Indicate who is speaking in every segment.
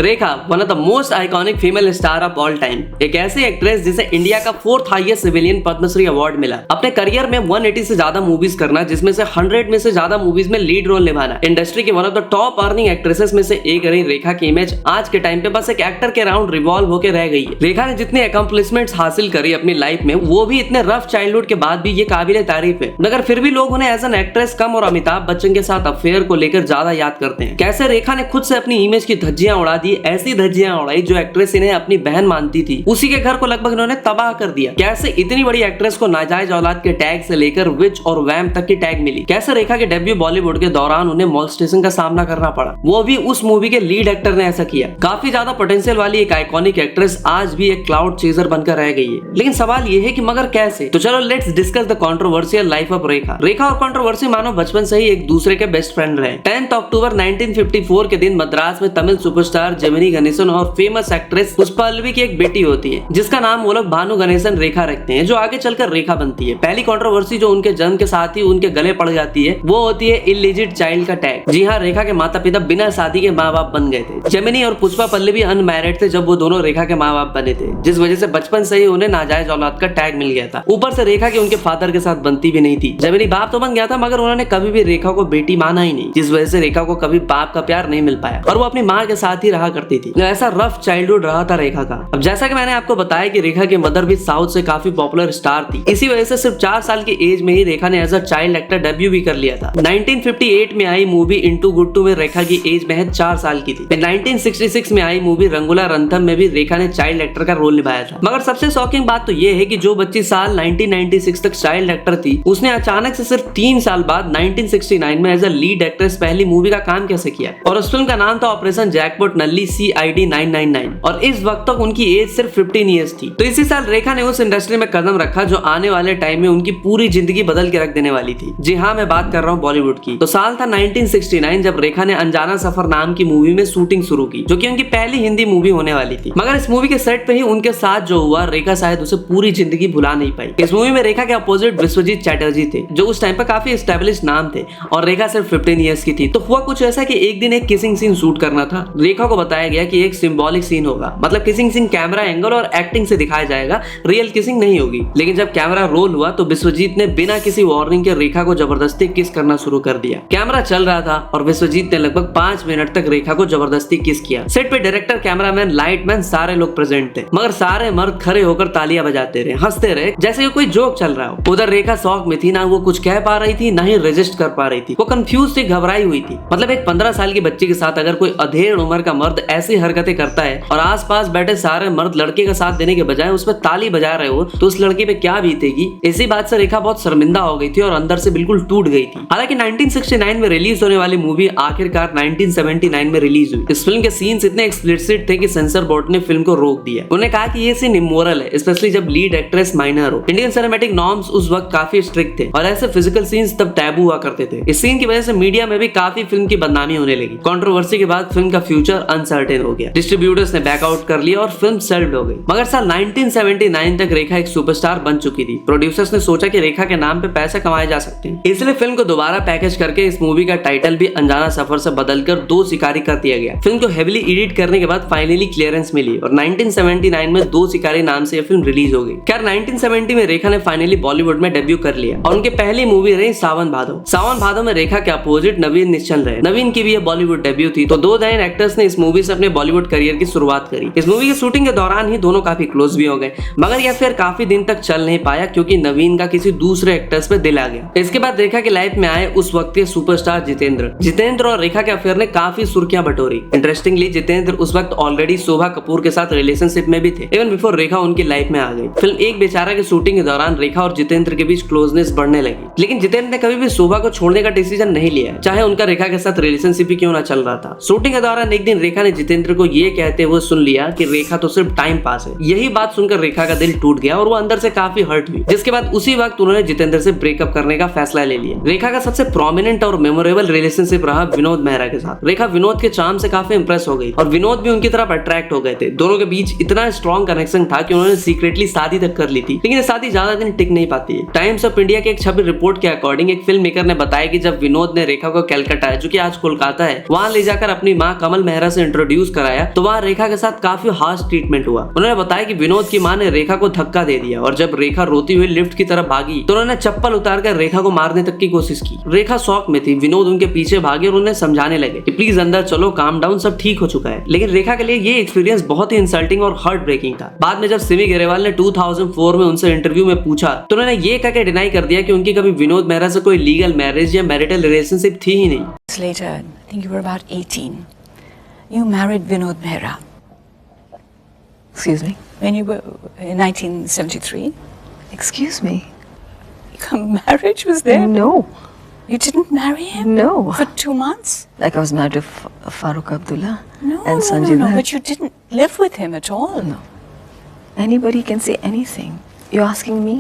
Speaker 1: Rekha one of the most iconic female star of all time, एक ऐसी actress जिसे India का 4th highest civilian Padmashri award मिला। अपने करियर में 180 से ज्यादा मूवीज करना, जिसमें से 100 में से ज्यादा मूवीज में लीड रोल निभाना, इंडस्ट्री की one of the top earning actresses में से एक रही रेखा की इमेज आज के टाइम पे बस एक एक्टर के अराउंड रिवॉल्व होकर रह गई है। रेखा ने जितनी अकम्पलिशमेंट्स हासिल करी अपनी लाइफ में, वो भी इतने रफ चाइल्डहुड के बाद भी ये काबिले तारीफ है, मगर फिर भी लोग उन्हें एज एन एक्ट्रेस कम और अमिताभ बच्चन के साथ अफेयर को लेकर ज्यादा याद करते हैं। कैसे रेखा ने खुद से अपनी इमेज की धज्जियां उड़ा दी, ऐसी धज्जियां उड़ाई जो एक्ट्रेस इन्हें अपनी बहन मानती थी, उसी के घर को लगभग इन्होंने तबाह कर दिया। कैसे इतनी बड़ी एक्ट्रेस को नाजायज औलाद के टैग से लेकर विच और वैम तक की टैग मिली। कैसे रेखा के डेब्यू बॉलीवुड के दौरान उन्हें मॉलस्टेशन का सामना करना पड़ा, वो भी उस मूवी के लीड एक्टर ने ऐसा किया। काफी ज्यादा पोटेंशियल वाली एक आइकॉनिक एक्ट्रेस आज भी एक क्लाउड चेजर बनकर रह गई है। लेकिन सवाल ये है कि मगर कैसे? तो चलो let's discuss the controversial life of Rekha. Rekha और कंट्रोवर्सी मानो बचपन से ही एक दूसरे के बेस्ट फ्रेंड रहे। 10 अक्टूबर 1954 के दिन मद्रास में तमिल सुपरस्टार जेमिनी गणेशन और फेमस एक्ट्रेस पुष्पल्लवी की एक बेटी होती है, जिसका नाम वो लोग भानु गणेशन रेखा रखते हैं, जो आगे चलकर रेखा बनती है। पहली कंट्रोवर्सी जो उनके जन्म के साथ ही उनके गले पड़ जाती है, वो होती है इलिजिट चाइल्ड का टैग। जी हाँ, रेखा के माता पिता बिना शादी के माँ बाप बन गए थे। जेमिनी और पुष्पा पल्लवी अनमैरिड थे जब वो दोनों रेखा के माँ बाप बने थे, जिस वजह से बचपन से ही उन्हें नाजायज औलाद का टैग मिल गया था। ऊपर से रेखा के उनके फादर के साथ बनती भी नहीं थी। जेमिनी बाप तो बन गया था, मगर उन्होंने कभी भी रेखा को बेटी माना ही नहीं, जिस वजह से रेखा को कभी बाप का प्यार नहीं मिल पाया और वो अपनी माँ के साथ ही रहा करती थी। ऐसा रफ चाइल्डहुड रहा था रेखा का। अब जैसा कि मैंने आपको बताया कि रेखा की मदर भी साउथ से काफी पॉपुलर स्टार थी, इसी वजह से सिर्फ 4 साल की एज में ही रेखा ने as a child actor debut भी कर लिया था। 1958 में आई मूवी इंटू गुट्टू में रेखा की एज महज 4 साल की थी। 1966 में आई मूवी रंगुला रंथम में भी रेखा ने चाइल्ड एक्टर का रोल निभाया था। मगर सबसे शॉकिंग बात तो ये है कि जो बच्ची साल 1996 तक चाइल्ड एक्टर थी, उसने अचानक से सिर्फ 3 साल बाद 1969 में एज अ लीड एक्ट्रेस पहली मूवी का काम कैसे किया। और उस फिल्म का नाम था ऑपरेशन जैकपॉट नल्ली CID 999 और इस वक्त तक उनकी एज सिर्फ 15 ईयर्स थी। तो इसी साल रेखा ने उस इंडस्ट्री में कदम रखा जो आने वाले टाइम में उनकी पूरी जिंदगी बदल के रख देने वाली थी। जी हाँ, मैं बात कर रहा हूँ बॉलीवुड की। तो साल था 1969 जब रेखा ने अनजाना सफर नाम की मूवी में शूटिंग शुरू की, जो कि उनकी पहली हिंदी मूवी होने वाली थी। मगर इस मूवी के सेट पे ही उनके साथ जो हुआ, रेखा शायद उसे पूरी जिंदगी भुला नहीं पाई। इस मूवी में रेखा के अपोजिट विश्वजीत चैटर्जी थे, जो उस टाइम पे काफी एस्टेब्लिश नाम थे, और रेखा सिर्फ 15 ईयर्स की थी। तो हुआ कुछ ऐसा कि एक दिन एक किसिंग सीन शूट करना था। रेखा को बताया गया कि एक सिंबॉलिक सीन होगा, मतलब किसिंग सीन कैमरा एंगल और एक्टिंग से दिखाया जाएगा, रियल किसिंग नहीं होगी। लेकिन जब कैमरा रोल हुआ तो विश्वजीत ने बिना किसी वार्निंग के रेखा को जबरदस्ती किस करना शुरू कर दिया। कैमरा चल रहा था और विश्वजीत ने लगभग 5 मिनट तक रेखा को जबरदस्ती किस किया। सेट पे डायरेक्टर, कैमरामैन, लाइटमैन सारे लोग प्रेजेंट थे, मगर सारे मर्द खड़े होकर तालियां बजाते रहे, हंसते रहे, जैसे कोई जोक चल रहा हो। उधर रेखा शॉक में थी, ना वो कुछ कह पा रही थी, ना ही रजिस्ट कर पा रही थी। वो कंफ्यूज थी, घबराई हुई थी। मतलब एक 15 साल की बच्ची के साथ अगर कोई अधेड़ उम्र का मर्द ऐसी हरकतें करता है और आसपास बैठे सारे मर्द लड़के का साथ देने के बजाय उस पर ताली बजा रहे हो, तो उस लड़की पे क्या बीतेगी। इसी बात से रेखा बहुत शर्मिंदा हो गई थी और अंदर से बिल्कुल टूट गई थी। हालांकि 1969 में रिलीज होने वाली मूवी आखिरकार 1979 में रिलीज हुई। इस फिल्म के सीन्स इतने एक्सप्लिसिट थे कि सेंसर बोर्ड ने फिल्म को रोक दिया। उन्होंने कहा कि ये सीन इमोरल है, स्पेशली जब लीड एक्ट्रेस माइनर हो। इंडियन सिनेमैटिक नॉर्म्स उस वक्त काफी स्ट्रिक्ट थे और ऐसे फिजिकल सीन्स तब टैबू हुआ करते थे। इस सीन की वजह से मीडिया में भी काफी फिल्म की बदनामी होने लगी। कंट्रोवर्सी के बाद फिल्म का फ्यूचर अनसर्टेन हो गया। डिस्ट्रीब्यूटर्स ने बैकआउट कर लिया और फिल्म सेल्ड हो गई। मगर साल 1979 तक रेखा एक सुपरस्टार बन चुकी थी। प्रोड्यूसर्स ने सोचा कि रेखा के नाम पे पैसे कमाए जा सकते हैं, इसलिए फिल्म को दोबारा पैकेज करके इस मूवी का टाइटल भी अनजाना सफर से बदलकर 2 शिकारी कर दिया गया। फिल्म को हेवीली एडिट करने के बाद फाइनली क्लियरेंस मिली और 1979 में 2 शिकारी नाम से यह फिल्म रिलीज हो गई। खैर 1970 में रेखा ने फाइनली बॉलीवुड में डेब्यू कर लिया और उनकी पहली मूवी रही सावन भादो। सावन भादो में रेखा के अपोजिट नवीन निश्चल रहे। नवीन की भी यह बॉलीवुड डेब्यू थी, तो 2 नए एक्टर्स ने इस मूवी से अपने बॉलीवुड करियर की शुरुआत करी। इस मूवी की शूटिंग के दौरान ही दोनों काफी क्लोज भी हो गए, मगर यह फिर काफी दिन तक चल नहीं पाया क्योंकि नवीन का किसी दूसरे एक्टर्स पे दिल आ गया। इसके बाद रेखा की लाइफ में आए उस वक्त के सुपरस्टार जितेंद्र और रेखा के अफेयर ने काफी सुर्खियां बटोरी। इंटरेस्टिंगली जितेंद्र उस वक्त ऑलरेडी शोभा कपूर के साथ रिलेशनशिप में भी थे, इवन बिफोर रेखा उनकी लाइफ में आ गई। फिल्म एक बेचारा की शूटिंग के दौरान रेखा और जितेंद्र के बीच क्लोजनेस बढ़ने लगी, लेकिन जितेंद्र ने कभी भी शोभा को छोड़ने का डिसीजन नहीं लिया, चाहे उनका रेखा के साथ रिलेशनशिप ही क्यों ना चल रहा था। शूटिंग के दौरान एक दिन रेखा ने जितेंद्र को ये कहते हुए सुन लिया कि रेखा तो सिर्फ टाइम पास है। यही बात सुनकर रेखा का दिल टूट गया और वो अंदर से काफी हर्ट हुई, जिसके बाद उसी वक्त उन्होंने जितेंद्र से ब्रेकअप करने का फैसला ले लिया। रेखा का सबसे प्रोमिनेंट और मेमोरेबल रिलेशनशिप रहा विनोद मेहरा के साथ। रेखा विनोद के चार्म से काफी इंप्रेस हो गई और विनोद भी उनकी तरफ अट्रैक्ट हो गए थे। दोनों के बीच इतना स्ट्रॉन्ग कनेक्शन था कि उन्होंने सीक्रेटली शादी तक कर ली थी, लेकिन ये शादी ज्यादा दिन टिक नहीं पाती है। टाइम्स ऑफ इंडिया के एक छपी रिपोर्ट के अकॉर्डिंग एक फिल्म मेकर ने बताया कि जब विनोद ने रेखा को कलकत्ता, जो कि आज कोलकाता है, वहां ले जाकर अपनी मां कमल मेहरा से इंट्रोड्यूस कराया तो वहाँ रेखा के साथ काफी हार्श ट्रीटमेंट हुआ। उन्होंने बताया कि विनोद की मां ने रेखा को धक्का दे दिया और जब रेखा रोती हुई लिफ्ट की तरफ भागी तो उन्होंने चप्पल उतारकर रेखा को मारने तक की कोशिश की। रेखा शॉक में थी। विनोद उनके पीछे भागे और उन्हें समझाने लगे कि प्लीज अंदर चलो, काम डाउन, सब ठीक हो चुका है। लेकिन रेखा के लिए ये एक्सपीरियंस बहुत ही इंसल्टिंग और हार्ट ब्रेकिंग था। बाद में जब सिमी ग्रेवाल ने 2004 में उनसे इंटरव्यू में पूछा तो उन्होंने ये कहकर डिनाई कर दिया कि उनकी कभी विनोद मेहरा से कोई लीगल मैरिज या मैरिटल रिलेशनशिप थी ही नहीं।
Speaker 2: Later, I think you were about 18. You married Vinod Mehra.
Speaker 3: Excuse me?
Speaker 2: When you were in 1973.
Speaker 3: Excuse me?
Speaker 2: Your marriage was there?
Speaker 3: No.
Speaker 2: You didn't marry him?
Speaker 3: No.
Speaker 2: For 2 months?
Speaker 3: Like I was married to Farooq Abdullah
Speaker 2: No,
Speaker 3: and
Speaker 2: no,
Speaker 3: Sanjay
Speaker 2: no,
Speaker 3: Dutt.
Speaker 2: but you didn't live with him at all.
Speaker 3: No. Anybody can say anything. You're asking me?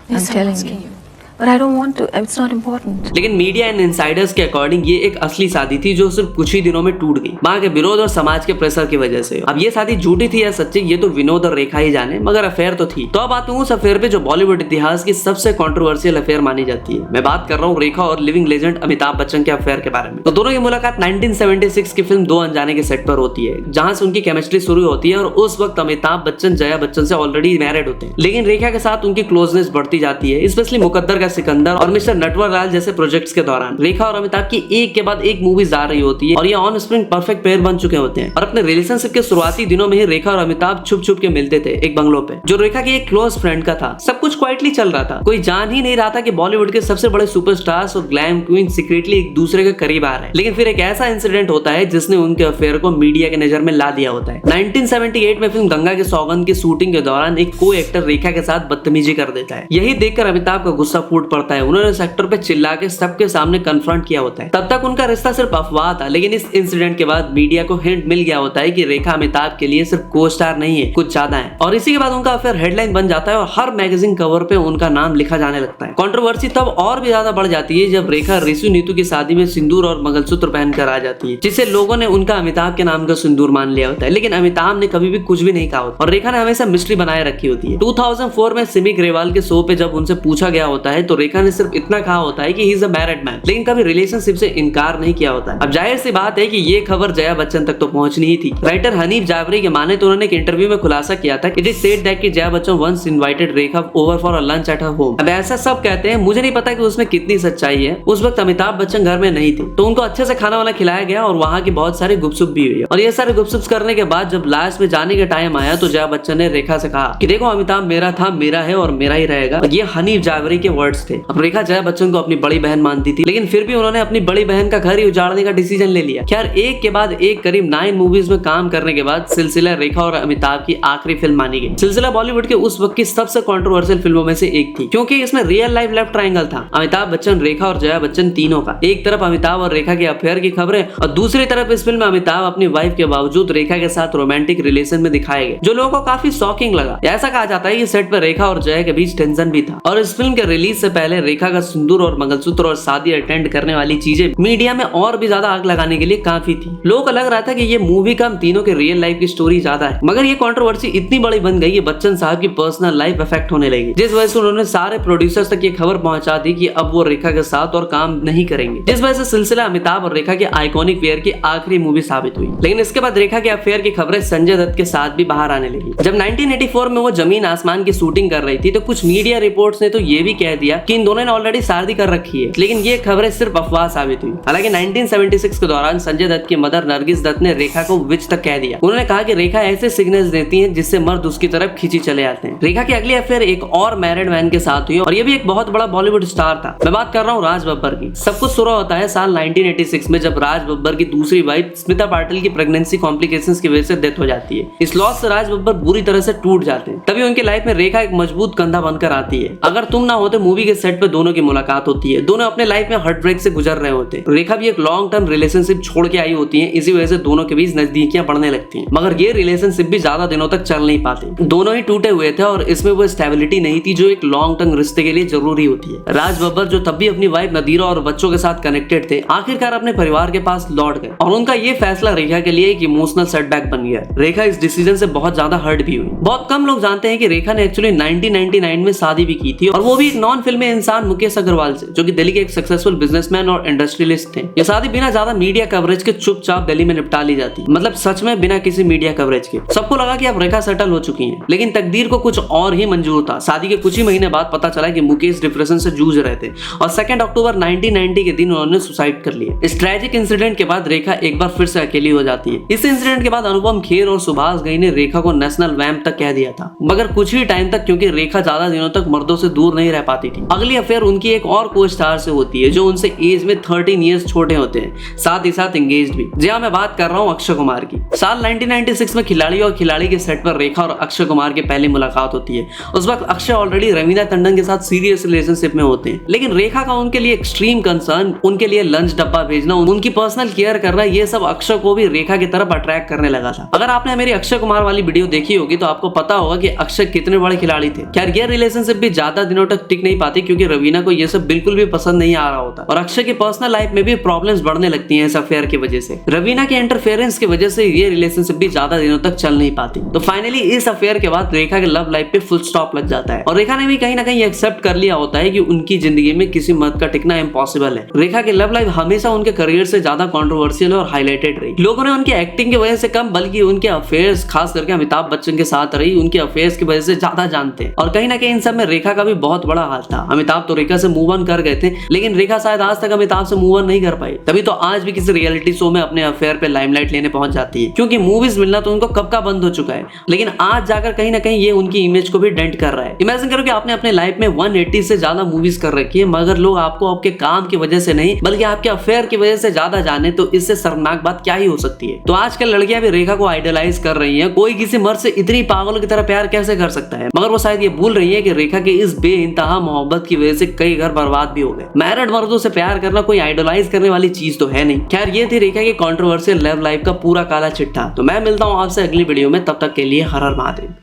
Speaker 2: Yes,
Speaker 3: I'm telling
Speaker 2: asking
Speaker 3: you. But I don't want to. It's not important.
Speaker 1: लेकिन media and Insiders के according ये एक असली शादी थी जो सिर्फ कुछ ही दिनों में टूट गई मां के विरोध और समाज के प्रेशर की वजह से। अब ये शादी झूठी थी या सच्ची ये तो विनोद और रेखा ही जाने, मगर अफेयर तो थी। तो अब आते हैं उस अफेयर पे जो बॉलीवुड इतिहास की सबसे कंट्रोवर्शियल अफेयर मानी जाती है। मैं बात कर रहा हूँ रेखा और लिविंग लेजेंड अमिताभ बच्चन के अफेयर के बारे में। तो दोनों की मुलाकात 1976 की फिल्म दो अनजाने के सेट पर होती है, जहां से उनकी केमिस्ट्री शुरू होती है और उस वक्त अमिताभ बच्चन जया बच्चन से ऑलरेडी मैरिड होते हैं। लेकिन रेखा के साथ उनकी क्लोजनेस बढ़ती जाती है, स्पेशली मुकद्दर का सिकंदर और मिस्टर नटवर लाल जैसे प्रोजेक्ट्स के दौरान। रेखा और अमिताभ की एक के बाद एक मूवीज आ रही होती है और ये ऑन स्क्रीन परफेक्ट पेयर बन चुके होते हैं। और अपने रिलेशनशिप के शुरुआती दिनों में ही रेखा और अमिताभ छुप छुप के मिलते थे एक बंगलो पे, जो रेखा की एक क्लोज फ्रेंड का था। सब कुछ क्वाइटली चल रहा था, कोई जान ही नहीं रहा था कि बॉलीवुड के सबसे बड़े सुपरस्टार्स और ग्लैम क्वीन सीक्रेटली एक दूसरे के करीब आ रहे हैं। लेकिन फिर एक ऐसा इंसिडेंट होता है जिसने उनके अफेयर को मीडिया के नजर में ला दिया होता है। 1978 में फिल्म गंगा के सौगंध की शूटिंग के दौरान एक को एक्टर रेखा के साथ बदतमीजी कर देता है। यही देखकर अमिताभ का गुस्सा फूट पड़ता है। उन्होंने सेक्टर पे चिल्ला के सबके सामने कन्फ्रंट किया होता है। तब तक उनका रिश्ता सिर्फ अफवाह था, लेकिन इस इंसिडेंट के बाद मीडिया को हिंट मिल गया होता है कि रेखा अमिताभ के लिए सिर्फ को स्टार नहीं है, कुछ ज्यादा है। और इसी के बाद उनका अफेयर हेडलाइन बन जाता है और हर मैगजीन कवर पे उनका नाम लिखा जाने लगता है। कंट्रोवर्सी तब और भी ज्यादा बढ़ जाती है जब रेखा ऋषि नीतू की शादी में सिंदूर और मंगलसूत्र पहनकर आ जाती है, जिससे लोगों ने उनका अमिताभ के नाम का सिंदूर मान लिया होता है। लेकिन अमिताभ ने कभी भी कुछ भी नहीं कहा होता और रेखा ने हमेशा मिस्ट्री बनाए रखी होती है। 2004 में सिमी ग्रेवाल के शो पे जब उनसे पूछा गया होता है तो रेखा ने सिर्फ इतना कहा होता है कि he is a married man, लेकिन कभी रिलेशनशिप से इनकार नहीं किया होता है। अब जाहिर सी बात है कि ये खबर जया बच्चन तक तो पहुंचनी ही थी। राइटर हनीफ जावरी के माने तो उन्होंने एक इंटरव्यू में खुलासा किया था, इट इज सेड दैट कि Jaya Bachchan once invited Rekha over for a lunch at her home. अब ऐसा सब कहते हैं, मुझे नहीं पता कि उसमें कितनी सच्चाई है। उस वक्त अमिताभ बच्चन घर में नहीं थे तो उनको अच्छे से खाना वाला खिलाया गया और वहाँ की बहुत सारी गुपसुप भी हुई। और ये सारे गुपसुप करने के बाद जब लास्ट में जाने के टाइम आया तो जया बच्चन ने रेखा से कहा कि देखो अमिताभ मेरा था, मेरा है और मेरा ही रहेगा। ये हनीफ जावरी के वर्ड्स थे। अब रेखा जया बच्चन को अपनी बड़ी बहन मानती थी, लेकिन फिर भी उन्होंने अपनी बड़ी बहन का घर ही उजाड़ने का डिसीजन ले लिया। खैर एक के बाद एक करीब 9 मूवीज में काम करने के बाद सिलसिला रेखा और अमिताभ की आखिरी फिल्म मानी गई। सिलसिला बॉलीवुड के उस वक्त की सबसे कंट्रोवर्शियल फिल्मों में से एक थी, क्योंकि इसमें रियल लाइफ लव ट्रायंगल था। अमिताभ बच्चन, रेखा और जया बच्चन तीनों का। एक तरफ अमिताभ और रेखा के अफेयर की खबरें और दूसरी तरफ इस फिल्म में अमिताभ अपनी वाइफ के बावजूद रेखा के साथ रोमांटिक रिलेशन में दिखाए गए, जो लोगों को काफी शॉकिंग लगा। ऐसा कहा जाता है कि सेट पर रेखा और जया के बीच टेंशन भी था और इस फिल्म के रिलीज से पहले रेखा का सिंदूर और मंगलसूत्र और शादी अटेंड करने वाली चीजें मीडिया में और भी ज्यादा आग लगाने के लिए काफी थी। लोगों को लग रहा था कि ये मूवी का हम तीनों के रियल लाइफ की स्टोरी ज्यादा है, मगर ये कंट्रोवर्सी इतनी बड़ी बन गई कि बच्चन साहब की पर्सनल लाइफ अफेक्ट होने लगी, जिस वजह से उन्होंने सारे प्रोड्यूसर्स तक ये खबर पहुंचा दी कि अब वो रेखा के साथ और काम नहीं करेंगे, जिस वजह से सिलसिला अमिताभ और रेखा के आइकॉनिक फेयर की आखिरी मूवी साबित हुई। लेकिन इसके बाद रेखा के अफेयर की खबरें संजय दत्त के साथ भी बाहर आने लगी। जब 1984 में वो जमीन आसमान की शूटिंग कर रही थी तो कुछ मीडिया रिपोर्ट्स ने तो ये भी कह दिया कि इन दोनों ने ऑलरेडी शादी कर रखी है, लेकिन ये खबरें सिर्फ अफवाह साबित हुई। हालांकि 1976 के दौरान संजय दत्त की मदर नरगिस दत्त ने रेखा को विच तक कह दिया। उन्होंने कहा कि रेखा ऐसे सिग्नल्स देती है जिससे मर्द उसकी तरफ खींची चले आते हैं। रेखा की अगली अफेयर एक और मैरिड मैन के साथ हुई और ये भी एक बहुत बड़ा बॉलीवुड स्टार था। मैं बात कर रहा हूँ राज बब्बर की। सब कुछ शुरू होता है साल 1986 में, जब राज बब्बर की दूसरी वाइफ स्मिता पाटिल की प्रेगनेंसी कॉम्प्लिकेशंस की वजह से डेथ हो जाती है। इस लॉस से राज बब्बर बुरी तरह से टूट जाते हैं। तभी उनकी लाइफ में रेखा एक मजबूत कंधा बनकर आती है। अगर तुम ना होते मूवी के सेट पे दोनों की मुलाकात होती है। दोनों अपने लाइफ में हार्ट ब्रेक से गुजर रहे होते हैं। रेखा भी एक लॉन्ग टर्म रिलेशनशिप छोड़ के आई होती है, इसी वजह से दोनों के बीच नजदीकियां बढ़ने लगती हैं। मगर ये रिलेशनशिप भी ज्यादा दिनों तक चल नहीं पाती। दोनों ही टूटे हुए थे और इसमें वो स्टेबिलिटी नहीं थी जो एक लॉन्ग टर्म रिश्ते के लिए जरूरी होती है। राज बब्बर जो तब भी अपनी वाइफ नदीरा और बच्चों के साथ कनेक्टेड थे, आखिरकार अपने परिवार के पास लौट गए और उनका ये फैसला रेखा के लिए एक इमोशनल सेटबैक बन गया। रेखा इस डिसीजन से बहुत ज्यादा हर्ट भी हुई। बहुत कम लोग जानते हैं कि रेखा ने एक्चुअली 1999 में शादी भी की थी और वो भी एक नॉन फिल्मी इंसान मुकेश अग्रवाल से, जो कि दिल्ली के एक सक्सेसफुल बिजनेसमैन और इंडस्ट्रियलिस्ट थे। ये शादी बिना ज्यादा मीडिया कवरेज के चुपचाप दिल्ली में निपटा ली जाती, मतलब सच में बिना किसी मीडिया कवरेज के। सबको लगा कि अब रेखा सेटल हो चुकी हैं, लेकिन तकदीर को कुछ और ही मंजूर था। शादी के कुछ ही महीने बाद पता चला कि मुकेश डिप्रेशन से जूझ रहे थे और 2 अक्टूबर 1990 के दिन उन्होंने सुसाइड कर लिया। इस ट्रैजिक इंसिडेंट के बाद रेखा एक बार फिर से अकेली हो जाती है। इस इंसिडेंट के बाद अनुपम खेर और सुभाष घई ने रेखा को नेशनल वैम्प तक कह दिया था, मगर कुछ ही टाइम तक, क्योंकि रेखा ज्यादा दिनों तक मर्दों से दूर नहीं रह पाती थी। अगली अफेयर उनकी एक और को स्टार से होती है, जो उनसे एज में 13 ईयर्स छोटे होते हैं, साथ ही साथ एंगेज्ड भी। जी हाँ, मैं बात कर रहा हूँ अक्षय कुमार की। साल 1996 में खिलाड़ी और खिलाड़ी के सेट पर रेखा और अक्षय कुमार की पहली मुलाकात होती है। उस वक्त अक्षय ऑलरेडी रवीना टंडन के साथ सीरियस रिलेशनशिप में होते हैं, लेकिन रेखा का उनके लिए एक्सट्रीम कंसर्न, उनके लिए लंच डब्बा भेजना, उनकी पर्सनल केयर करना, ये सब अक्षय को भी रेखा की तरफ अट्रैक्ट करने लगा था। अगर आपने मेरी अक्षय कुमार वाली वीडियो देखी होगी तो आपको पता होगा कि अक्षय कितने बड़े खिलाड़ी थे। खैर, ये रिलेशनशिप भी ज्यादा दिनों तक टिक नहीं पाती, क्योंकि रवीना को ये सब बिल्कुल भी पसंद नहीं आ रहा होता और अक्षय की पर्सनल लाइफ में भी प्रॉब्लम्स बढ़ने लगती हैं इस अफेयर की वजह से। रवीना के इंटरफेरेंस की वजह से ये रिलेशनशिप भी ज्यादा दिनों तक चल नहीं पाती। तो फाइनली इस अफेयर के बाद रेखा के लव लाइफ पे फुल स्टॉप लग जाता है और रेखा ने भी कहीं ना कहीं एक्सेप्ट कर लिया होता है कि उनकी जिंदगी में किसी मर्द का टिकना इम्पॉसिबल है। रेखा की लव लाइफ हमेशा उनके करियर से ज्यादा कंट्रोवर्शियल और हाईलाइटेड रही। लोगों ने उनकी एक्टिंग की वजह से कम, बल्कि उनके अफेयर्स, खास करके अमिताभ बच्चन के साथ रही उनके अफेयर्स की वजह से ज्यादा जानते हैं। और कहीं ना कहीं इन सब में रेखा का भी बहुत बड़ा हाथ था। अमिताभ तो रेखा से मूव ऑन कर गए थे, लेकिन रेखा शायद आज तक अमिताभ से मूव ऑन नहीं कर पाई। तभी तो आज भी किसी रियलिटी शो में अपने अफेयर पे लाइमलाइट लेने पहुंच जाती है, क्योंकि मूवीज मिलना तो उनको कब का बंद हो चुका है, लेकिन आज जाकर कहीं ना कहीं ये उनकी इमेज को भी डेंट कर रहा है। इमेजिन करो कि आपने अपने लाइफ में 180 से ज्यादा मूवीज कर रखी है, मगर लोग आपको आपके काम की वजह से नहीं, बल्कि आपके अफेयर की वजह से ज्यादा जाने, तो इससे शर्मनाक बात क्या ही हो सकती है। तो आजकल लड़कियां भी रेखा को आइडलाइज कर रही हैं। कोई किसी मर्द से इतनी पागलों की तरह प्यार कैसे कर सकता है, मगर वो शायद ये भूल रही है कि रेखा के इस बेइंतहा मोहब्बत की वजह से कई घर बर्बाद भी हो गए। मैरिड मर्दों से प्यार करना कोई आइडलाइज करने वाली चीज तो है नहीं। खैर, ये थी रेखा की कंट्रोवर्शियल लव लाइफ का पूरा काला चिट्ठा। तो मैं मिलता हूँ आपसे अगली वीडियो में, तब तक के लिए हर हर महादेव।